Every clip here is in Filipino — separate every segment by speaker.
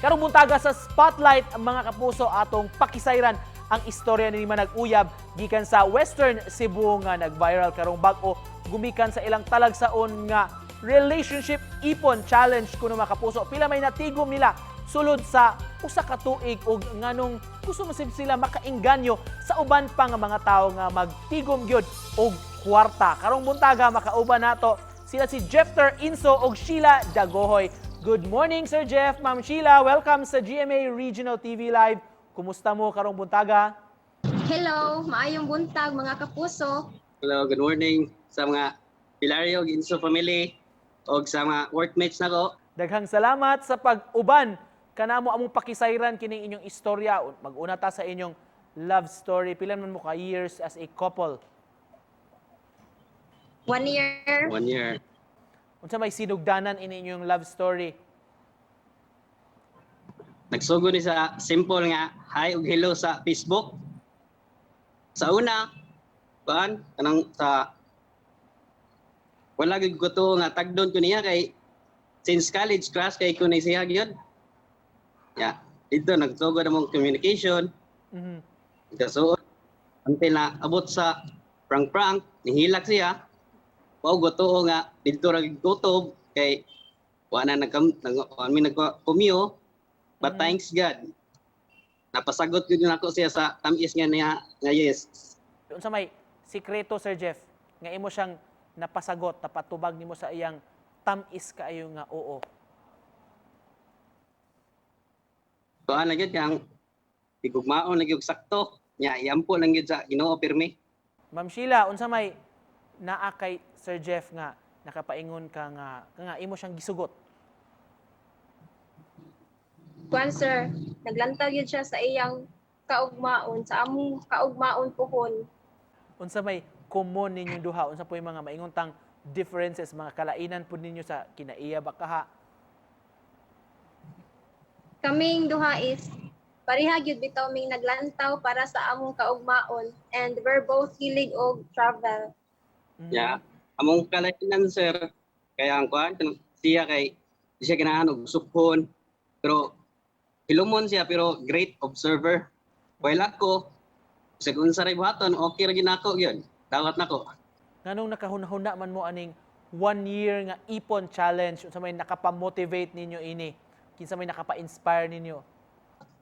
Speaker 1: Karong buntaga sa Spotlight ang mga kapuso atong pakisayran ang istorya ni Manag-uyab gikan sa Western Cebu nga nag-viral karong bag-o gumikan sa ilang talagsaon nga relationship ipon challenge kuno mga kapuso. Pila may natigom nila sulod sa usa ka tuig og nganong gusto mo sila makaengganyo sa uban pa nga mga tao nga magtigom gyud og kwarta. Karong buntaga makauban nato sila si Jefter Inso og Sheila Dagohoy. Good morning, Sir Jeff, Ma'am Sheila. Welcome sa GMA Regional TV Live. Kumusta mo karong buntaga?
Speaker 2: Hello, maayong buntag mga kapuso.
Speaker 3: Hello, good morning sa mga Pilario Ginso family o sa mga workmates nako.
Speaker 1: Daghang salamat sa pag-uban kanamo among pakisayran kining inyong istorya. Mag-una ta sa inyong love story. Pila man mo ka years as a couple?
Speaker 2: 1 year.
Speaker 3: 1 year.
Speaker 1: Unsa may sinugdanan ini inyong love story?
Speaker 3: Nagsugo ni sa simple nga hi ug hello sa Facebook. Sa una, kanang sa wala gid ko to nga tagdon ko niya kay since college class kay ko ni siya gyud. Ya, dito nagsugo na mong communication. So, until na abot sa prank-prank, nihilak siya. Pao goto nga dito ra gutob kay wala nagkumyo. But thanks God. Napasagot gyud nako siya sa tamis nga niya nga yes.
Speaker 1: Unsa may sikreto, Sir Jeff, nga imo siyang napasagot, napatubag nimo sa iyang tamis kaayo nga oo?
Speaker 3: Kuan na gyud kang igugmaon na gyud sakto. Nya iampo lang gyud sa Ginoo pirmi.
Speaker 1: Ma'am Sheila, unsa may naa kay Sir Jeff nga nakapaingon ka nga imo siyang gisugot?
Speaker 2: Kuan sir, naglantaw yun siya sa iyang kaugmaon, sa among kaugmaon pohon.
Speaker 1: Unsa may common ninyong duha? Unsa po yung mga maingontang differences, mga kalainan po ninyo sa kinaiya ba kaha?
Speaker 2: Kaming duha is pareha gyud bitaw ming naglantaw para sa among kaugmaon and we're both hilig og travel.
Speaker 3: Ya, among kalainan sir kaya ang kuan siya kay di siya ganahan og suphon pero hilumon siya pero great observer. Wala ko sa unsa ray buhaton okay ra ginako gyud. Dawat nako.
Speaker 1: Nganong nakahuna-huna man mo aning 1 year nga ipon challenge, unsa may nakapamotivate ninyo ini? Kinsa may nakapa-inspire ninyo?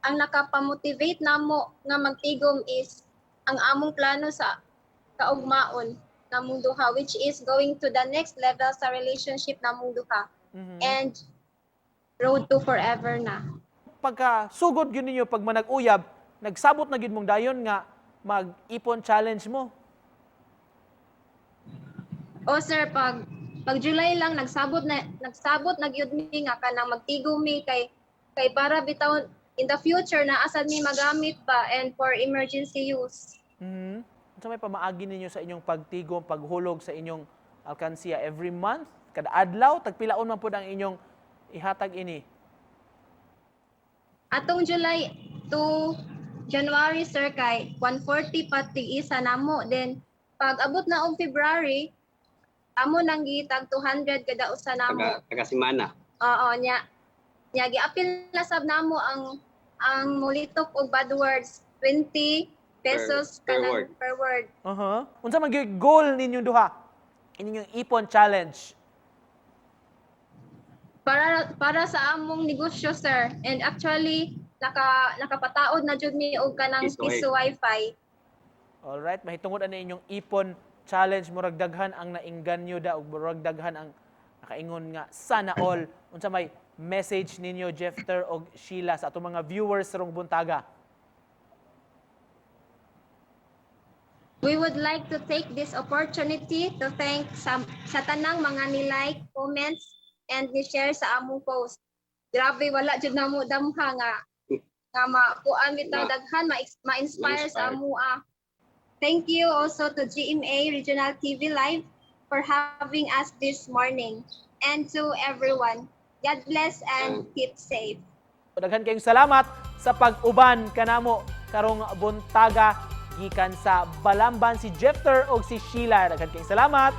Speaker 2: Ang nakapamotivate namo nga magtigom is ang among plano sa kaugmaon namong duha, which is going to the next level sa relationship namong duha. And road to forever na.
Speaker 1: Pagka sugod gyud ninyo pag manag-uyab, nagsabot na gyud mong dayon nga mag-ipon challenge mo.
Speaker 2: O sir, pag July lang nagsabot na gyud mi nga kanang magtigom mi kay para bitaw in the future na asad mi magamit pa and for emergency use.
Speaker 1: Unsa may pamaagi ninyo sa inyong pagtigom, paghulog sa inyong alkansiya every month, kada adlaw, tagpilaon man pud ang inyong ihatag ini?
Speaker 2: Atong July to January sir kay 140 pati isa namo, then pag abot na og February amo nang gitag 200 kada usa namo.
Speaker 3: Taga semana.
Speaker 2: Oo nya giapil na sab namo ang mulitok og bad words 20 pesos
Speaker 3: per
Speaker 2: word.
Speaker 1: Unsa man gyud goal ninyong duha? Inyong ipon challenge.
Speaker 2: Para sa among negosyo sir, and actually nakapataod na jud mi og kanang piso wifi.
Speaker 1: All right, mahitungod ani inyong ipon challenge, murag daghan ang naingganyo da ug murag daghan ang nakaingon nga sana all. Unsa may message ninyo, Jefter og Sheila, sa atong mga viewers rong buntaga?
Speaker 2: We would like to take this opportunity to thank sa tanang mga ni-like, comments, and ni-share sa among post. Grabe, wala jud namo damha nga makuan bitaw daghan ma-inspire sa amua. Thank you also to GMA Regional TV Live for having us this morning. And to everyone, God bless and keep safe.
Speaker 1: Daghan kayong salamat sa pag-uban kanamo karong buntaga gikan sa Balamban si Jefter og si Sheila. Daghan kayong salamat.